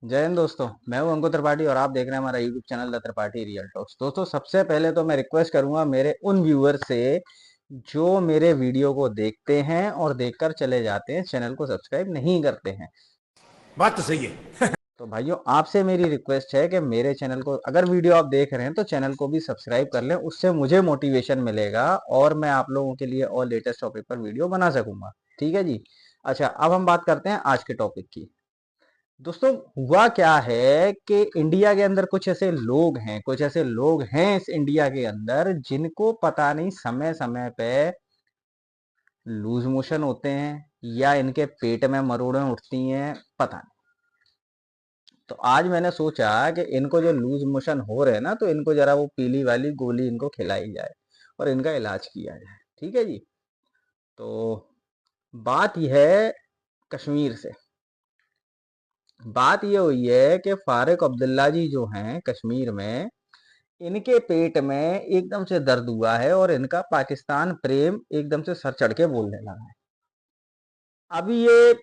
जय हिंद दोस्तों। मैं हूं अंकुर त्रिपाठी और आप देख रहे हैं हमारा YouTube channel the Tripathi real talks. दोस्तों, सबसे पहले तो मैं रिक्वेस्ट करूंगा मेरे उन व्यूअर से जो मेरे वीडियो को देखते हैं और देखकर चले जाते हैं, चैनल को सब्सक्राइब नहीं करते हैं। बात तो सही है। तो भाइयों, आपसे मेरी रिक्वेस्ट है कि मेरे चैनल को, अगर वीडियो आप देख रहे हैं तो चैनल को भी सब्सक्राइब कर लें। उससे मुझे मोटिवेशन मिलेगा और मैं आप लोगों के लिए और लेटेस्ट टॉपिक पर वीडियो बना सकूंगा। ठीक है जी। अच्छा, अब हम बात करते हैं आज के टॉपिक की। दोस्तों, हुआ क्या है कि इंडिया के अंदर कुछ ऐसे लोग हैं इस इंडिया के अंदर जिनको पता नहीं समय समय पे लूज मोशन होते हैं या इनके पेट में मरोड़ें उठती हैं, पता नहीं। तो आज मैंने सोचा कि इनको जो लूज मोशन हो रहे हैं ना, तो इनको जरा वो पीली वाली गोली इनको खिलाई जाए और इनका इलाज किया जाए। ठीक है जी। तो बात यह है कश्मीर से। बात ये हुई है कि फारूक अब्दुल्ला जी जो हैं कश्मीर में, इनके पेट में एकदम से दर्द हुआ है और इनका पाकिस्तान प्रेम एकदम से सर चढ़ के बोलने लगा है। अभी ये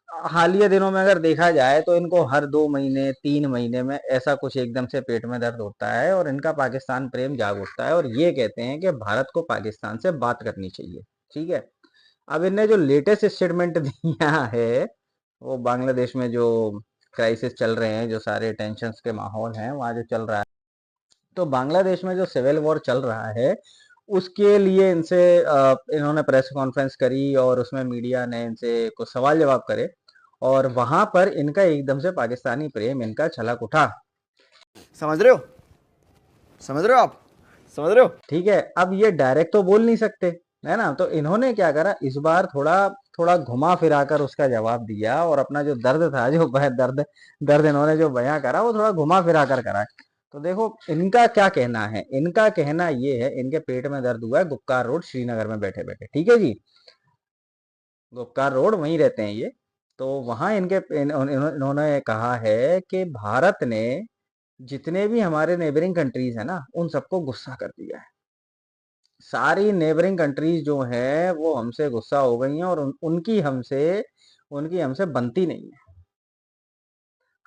हालिया दिनों में अगर देखा जाए तो इनको हर 2 महीने 3 महीने में ऐसा कुछ एकदम से पेट में दर्द होता है और इनका पाकिस्तान प्रेम जाग उठता है और ये कहते हैं कि भारत को पाकिस्तान से बात करनी चाहिए। ठीक है। अब इनने जो लेटेस्ट स्टेटमेंट दिया है, वो बांग्लादेश में जो क्राइसिस चल रहे हैं, जो सारे टेंशन्स के माहौल हैं वहाँ जो चल रहा है, तो बांग्लादेश में जो सिविल वॉर चल रहा है उसके लिए इनसे इन्होंने प्रेस कॉन्फ्रेंस करी और उसमें मीडिया ने इनसे कुछ सवाल जवाब करे और वहां पर इनका एकदम से पाकिस्तानी प्रेम इनका छलक उठा। समझ रहे हो? समझ रहे हो आप? समझ रहे हो? ठीक है। अब ये डायरेक्ट तो बोल नहीं सकते, है ना। तो इन्होंने क्या करा, इस बार थोड़ा थोड़ा घुमा फिरा कर उसका जवाब दिया और अपना जो दर्द था, जो दर्द दर्द इन्होंने जो बयां करा, वो थोड़ा घुमा फिरा कर करा। तो देखो इनका क्या कहना है। इनका कहना ये है, इनके पेट में दर्द हुआ है गुप्कार रोड श्रीनगर में बैठे बैठे। ठीक है जी। गुप्कार रोड वहीं रहते हैं ये। तो वहां इन्होंने कहा है कि भारत ने जितने भी हमारे नेबरिंग कंट्रीज है ना, उन सबको गुस्सा कर दिया है। सारी नेबरिंग कंट्रीज जो हैं वो हमसे गुस्सा हो गई हैं और उनकी हमसे बनती नहीं है।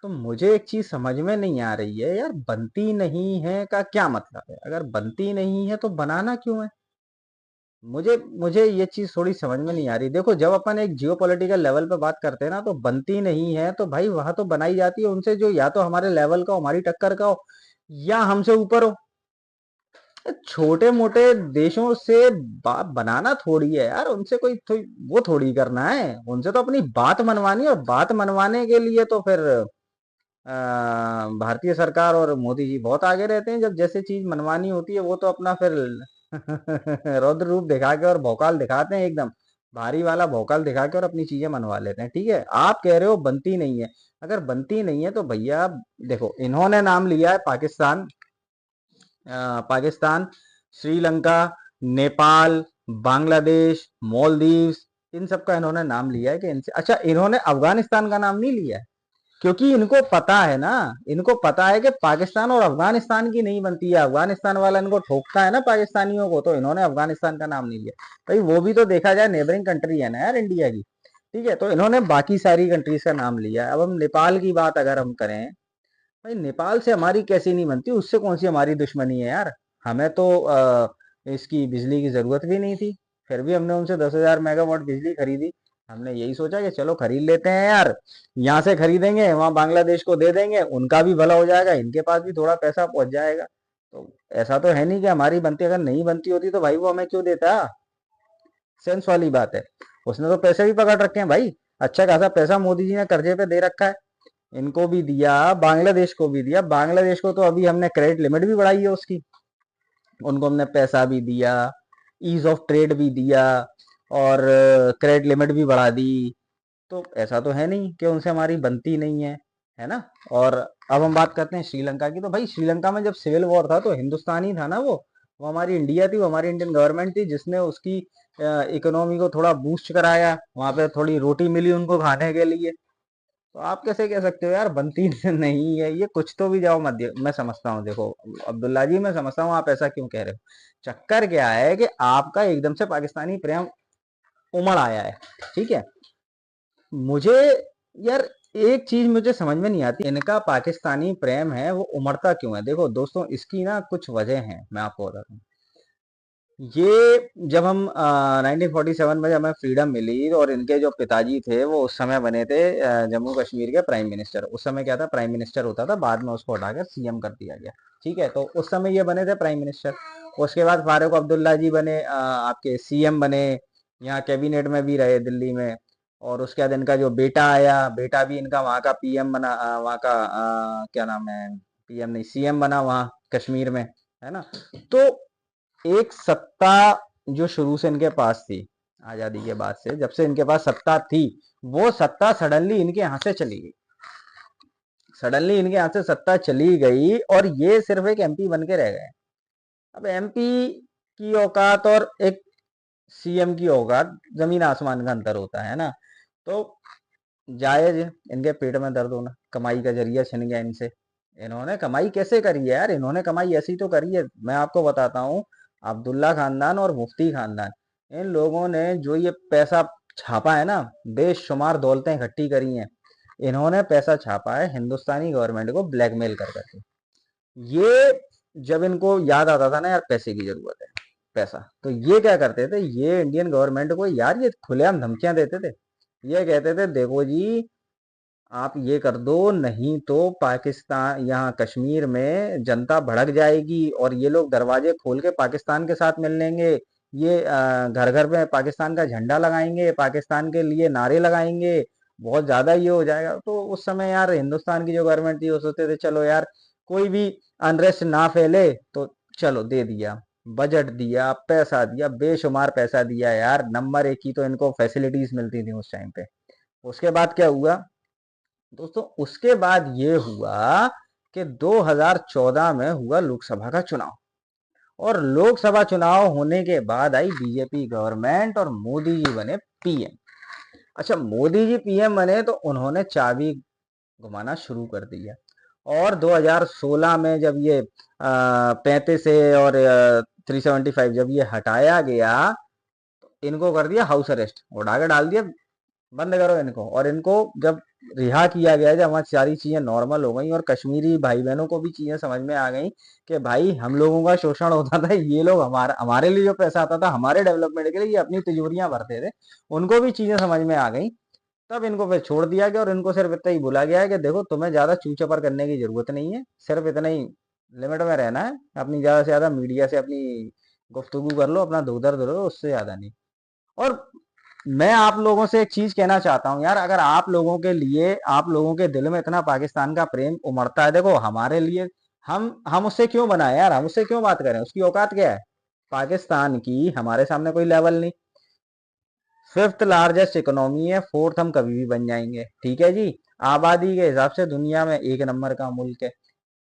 तो मुझे एक चीज समझ में नहीं आ रही है यार, बनती नहीं है का क्या मतलब है? अगर बनती नहीं है तो बनाना क्यों है? मुझे मुझे ये चीज थोड़ी समझ में नहीं आ रही। देखो, जब अपन एक जियो पॉलिटिकल लेवल पे बात करते हैं ना, तो बनती नहीं है तो भाई वहां तो बनाई जाती है उनसे जो या तो हमारे लेवल का हो, हमारी टक्कर का हो, या हमसे ऊपर हो। छोटे मोटे देशों से बात बनाना थोड़ी है यार, उनसे वो थोड़ी करना है। उनसे तो अपनी बात मनवानी है और बात मनवाने के लिए तो फिर भारतीय सरकार और मोदी जी बहुत आगे रहते हैं। जब जैसे चीज मनवानी होती है वो तो अपना फिर रौद्र रूप दिखा के और भौकाल दिखाते हैं, एकदम भारी वाला भौकाल दिखा के और अपनी चीजें मनवा लेते हैं। ठीक है। आप कह रहे हो बनती नहीं है। अगर बनती नहीं है तो भैया देखो, इन्होंने नाम लिया है पाकिस्तान, पाकिस्तान, श्रीलंका, नेपाल, बांग्लादेश, मालदीव्स, इन सब का इन्होंने नाम लिया है कि इनसे। अच्छा, इन्होंने अफगानिस्तान का नाम नहीं लिया है क्योंकि इनको पता है ना, इनको पता है कि पाकिस्तान और अफगानिस्तान की नहीं बनती है। अफगानिस्तान वाला इनको ठोकता है ना पाकिस्तानियों को, तो इन्होंने अफगानिस्तान का नाम नहीं लिया। भाई वो भी तो देखा जाए नेबरिंग कंट्री है ना यार इंडिया की। ठीक है। तो इन्होंने बाकी सारी कंट्रीज का नाम लिया है। अब हम नेपाल की बात अगर हम करें, भाई नेपाल से हमारी कैसी नहीं बनती, उससे कौन सी हमारी दुश्मनी है यार। हमें तो इसकी बिजली की जरूरत भी नहीं थी, फिर भी हमने उनसे 10,000 मेगावाट बिजली खरीदी। हमने यही सोचा कि चलो खरीद लेते हैं यार, यहाँ से खरीदेंगे वहां बांग्लादेश को दे देंगे, उनका भी भला हो जाएगा, इनके पास भी थोड़ा पैसा पहुंच जाएगा। तो ऐसा तो है नहीं कि हमारी बनती, अगर नहीं बनती होती तो भाई वो हमें क्यों देता। सेंस वाली बात है। उसने तो पैसे भी पकड़ रखे हैं भाई, अच्छा खासा पैसा मोदी जी ने कर्जे पे दे रखा है। इनको भी दिया, बांग्लादेश को भी दिया। बांग्लादेश को तो अभी हमने क्रेडिट लिमिट भी बढ़ाई है उसकी, उनको हमने पैसा भी दिया, ईज ऑफ ट्रेड भी दिया और क्रेडिट लिमिट भी बढ़ा दी। तो ऐसा तो है नहीं कि उनसे हमारी बनती नहीं है ना। और अब हम बात करते हैं श्रीलंका की। तो भाई श्रीलंका में जब सिविल वॉर था तो हिंदुस्तान ही था ना वो हमारी इंडिया थी, वो हमारी इंडियन गवर्नमेंट थी जिसने उसकी इकोनॉमी को थोड़ा बूस्ट कराया, वहां पे थोड़ी रोटी मिली उनको खाने के लिए। तो आप कैसे कह सकते हो यार बनती नहीं है? ये कुछ तो भी जाओ मध्य, मैं समझता हूँ। देखो अब्दुल्ला जी, मैं समझता हूँ आप ऐसा क्यों कह रहे हो। चक्कर क्या है कि आपका एकदम से पाकिस्तानी प्रेम उमड़ आया है। ठीक है। मुझे यार एक चीज मुझे समझ में नहीं आती, इनका पाकिस्तानी प्रेम है वो उमड़ता क्यों है? देखो दोस्तों, इसकी ना कुछ वजह है, मैं आपको बताता हूँ। ये जब हम 1947 में जब हमें फ्रीडम मिली, और इनके जो पिताजी थे वो उस समय बने थे जम्मू कश्मीर के प्राइम मिनिस्टर। उस समय क्या था, प्राइम मिनिस्टर होता था, बाद में उसको हटाकर सीएम कर दिया गया। ठीक है, तो उस समय ये बने थे प्राइम मिनिस्टर। उसके बाद फारूक अब्दुल्ला जी बने आपके सीएम बने, यहाँ कैबिनेट में भी रहे दिल्ली में। और उसके बाद इनका जो बेटा आया, बेटा भी इनका वहाँ का पीएम बना, वहाँ का क्या नाम है, पीएम नहीं सीएम बना वहाँ कश्मीर में, है ना। तो एक सत्ता जो शुरू से इनके पास थी, आजादी के बाद से जब से इनके पास सत्ता थी, वो सत्ता सडनली इनके यहाँ से चली गई। सडनली इनके यहाँ से सत्ता चली गई और ये सिर्फ एक एमपी बन के रह गए। अब एमपी की औकात और एक सीएम की औकात जमीन आसमान का अंतर होता है ना। तो जायज है इनके पेट में दर्द होना, कमाई का जरिया छिन गया इनसे। इन्होंने कमाई कैसे करी है यार? इन्होंने कमाई ऐसी तो करी है, मैं आपको बताता हूँ। अब्दुल्ला खानदान और मुफ्ती खानदान, इन लोगों ने जो ये पैसा छापा है ना, बेशुमार दौलतें इकट्ठी करी हैं। इन्होंने पैसा छापा है हिंदुस्तानी गवर्नमेंट को ब्लैकमेल कर करके। ये जब इनको याद आता था ना यार पैसे की जरूरत है, पैसा, तो ये क्या करते थे, ये इंडियन गवर्नमेंट को यार ये खुलेआम धमकियां देते थे। ये कहते थे देखो जी, आप ये कर दो, नहीं तो पाकिस्तान यहाँ कश्मीर में जनता भड़क जाएगी और ये लोग दरवाजे खोल के पाकिस्तान के साथ मिल लेंगे। ये घर घर में पाकिस्तान का झंडा लगाएंगे, पाकिस्तान के लिए नारे लगाएंगे, बहुत ज्यादा ये हो जाएगा। तो उस समय यार हिंदुस्तान की जो गवर्नमेंट थी वो सोचते थे चलो यार कोई भी अनरेस्ट ना फैले, तो चलो दे दिया, बजट दिया, पैसा दिया, बेशुमार पैसा दिया यार। नंबर एक की तो इनको फैसिलिटीज मिलती थी उस टाइम पे। उसके बाद क्या हुआ दोस्तों, उसके बाद ये हुआ कि 2014 में हुआ लोकसभा का चुनाव। और लोकसभा चुनाव होने के बाद आई बीजेपी गवर्नमेंट और मोदी जी बने पीएम। अच्छा, मोदी जी पीएम बने तो उन्होंने चाबी घुमाना शुरू कर दिया। और 2016 में जब ये 35 से और 375 जब ये हटाया गया, तो इनको कर दिया हाउस अरेस्ट, उठा के डाल दिया, बंद करो इनको। और इनको जब रिहा किया गया, जब वहाँ सारी चीजें नॉर्मल हो गई और कश्मीरी भाई बहनों को भी चीजें समझ में आ गई कि भाई हम लोगों का शोषण होता था, ये लोग हमारा हमारे लिए जो पैसा आता था हमारे डेवलपमेंट के लिए, ये अपनी तिजोरियां भरते थे, उनको भी चीजें समझ में आ गई। तब इनको फिर छोड़ दिया गया और इनको सिर्फ इतना ही बोला गया है कि देखो तुम्हें ज्यादा चूचपर करने की जरूरत नहीं है, सिर्फ इतना ही लिमिट में रहना है। अपनी ज्यादा से ज्यादा मीडिया से अपनी गुफ्तगू कर लो, अपना दुख दर्द लो, उससे ज्यादा नहीं। और मैं आप लोगों से एक चीज कहना चाहता हूँ यार, अगर आप लोगों के लिए, आप लोगों के दिल में इतना पाकिस्तान का प्रेम उमड़ता है, देखो हमारे लिए, हम उससे क्यों बनाए यार, हम उससे क्यों बात करें, उसकी औकात क्या है पाकिस्तान की? हमारे सामने कोई लेवल नहीं। फिफ्थ लार्जेस्ट इकोनॉमी है, फोर्थ हम कभी भी बन जाएंगे, ठीक है जी। आबादी के हिसाब से दुनिया में एक नंबर का मुल्क है।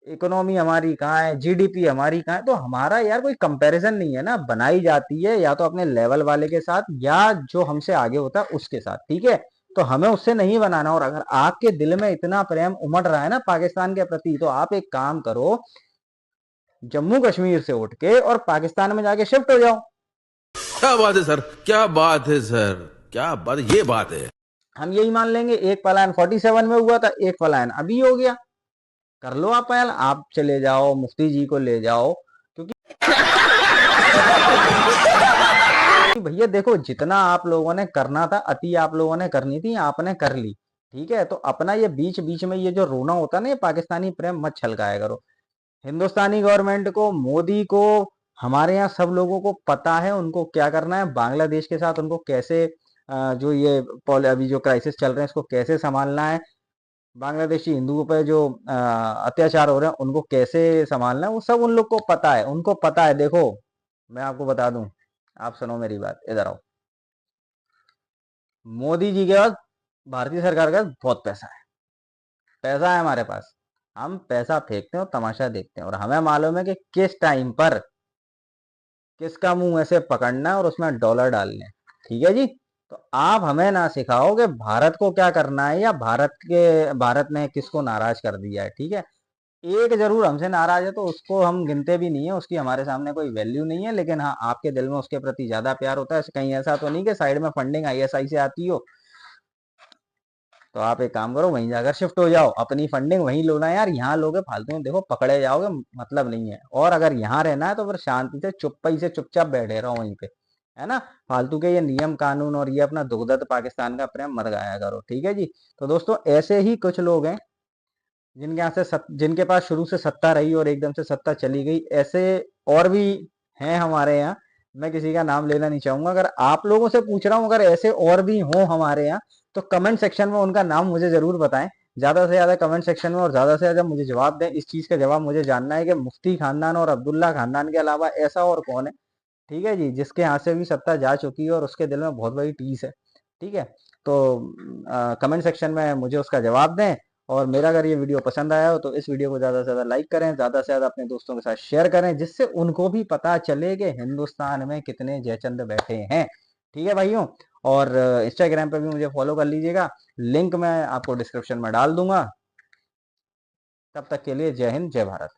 इकोनॉमी हमारी कहाँ है, जीडीपी हमारी कहाँ है? तो हमारा यार कोई कंपैरिजन नहीं है ना, बनाई जाती है या तो अपने लेवल वाले के साथ या जो हमसे आगे होता है उसके साथ, ठीक है। तो हमें उससे नहीं बनाना। और अगर आपके दिल में इतना प्रेम उमड़ रहा है ना पाकिस्तान के प्रति, तो आप एक काम करो, जम्मू कश्मीर से उठ के और पाकिस्तान में जाके शिफ्ट हो जाओ। क्या बात है सर, क्या बात है सर, क्या बात है, ये बात है। हम यही मान लेंगे, एक पलायन 47 में हुआ था, एक पलायन अभी हो गया। कर लो आप पहल, आप चले जाओ, मुफ्ती जी को ले जाओ। क्योंकि भैया देखो, जितना आप लोगों ने करना था, अति आप लोगों ने करनी थी, आपने कर ली, ठीक है। तो अपना ये बीच बीच में ये जो रोना होता है ना, ये पाकिस्तानी प्रेम मत छलकाया करो। हिंदुस्तानी गवर्नमेंट को, मोदी को, हमारे यहाँ सब लोगों को पता है उनको क्या करना है, बांग्लादेश के साथ उनको कैसे जो ये अभी जो क्राइसिस चल रहे हैं इसको कैसे संभालना है, बांग्लादेशी हिंदुओं पर जो अत्याचार हो रहे हैं उनको कैसे संभालना है, वो सब उन लोग को पता है, उनको पता है। देखो मैं आपको बता दूं, आप सुनो मेरी बात, इधर आओ। मोदी जी के पास, भारतीय सरकार का बहुत पैसा है, पैसा है हमारे पास। हम पैसा फेंकते हैं और तमाशा देखते हैं, और हमें मालूम है कि किस टाइम पर किसका मुंह ऐसे पकड़ना है और उसमें डॉलर डालने हैं, ठीक है जी। तो आप हमें ना सिखाओ कि भारत को क्या करना है या भारत ने किसको नाराज कर दिया है, ठीक है। एक जरूर हमसे नाराज है, तो उसको हम गिनते भी नहीं है, उसकी हमारे सामने कोई वैल्यू नहीं है। लेकिन हाँ, आपके दिल में उसके प्रति ज्यादा प्यार होता है। कहीं ऐसा तो नहीं कि साइड में फंडिंग आईएसआई से आती हो। तो आप एक काम करो, वहीं जाकर शिफ्ट हो जाओ, अपनी फंडिंग वहीं लो ना यार, यहाँ लोगे फालतू में, देखो पकड़े जाओगे, मतलब नहीं है। और अगर यहाँ रहना है तो फिर शांति से चुप्पी से चुपचाप बैठे रहो वहीं पे, है ना। फालतू के ये नियम कानून और ये अपना दुगदत पाकिस्तान का प्रेम मत गाया करो, ठीक है जी। तो दोस्तों ऐसे ही कुछ लोग हैं जिनके यहाँ से जिनके पास शुरू से सत्ता रही और एकदम से सत्ता चली गई, ऐसे और भी हैं हमारे यहाँ। मैं किसी का नाम लेना नहीं चाहूंगा, अगर आप लोगों से पूछ रहा हूँ अगर ऐसे और भी हों हमारे यहाँ, तो कमेंट सेक्शन में उनका नाम मुझे जरूर बताएं, ज्यादा से ज्यादा कमेंट सेक्शन में, और ज्यादा से ज्यादा मुझे जवाब दें। इस चीज का जवाब मुझे जानना है कि मुफ्ती खानदान और अब्दुल्ला खानदान के अलावा ऐसा और कौन है, ठीक है जी, जिसके यहाँ से भी सत्ता जा चुकी है और उसके दिल में बहुत बड़ी टीस है, ठीक है। तो कमेंट सेक्शन में मुझे उसका जवाब दें। और मेरा अगर ये वीडियो पसंद आया हो तो इस वीडियो को ज़्यादा से ज़्यादा लाइक करें, ज़्यादा से ज़्यादा अपने दोस्तों के साथ शेयर करें, जिससे उनको भी पता चले कि हिंदुस्तान में कितने जयचंद बैठे हैं, ठीक है भाइयों। और इंस्टाग्राम पे भी मुझे फॉलो कर लीजिएगा, लिंक मैं आपको डिस्क्रिप्शन में डाल दूंगा। तब तक के लिए जय हिंद, जय भारत।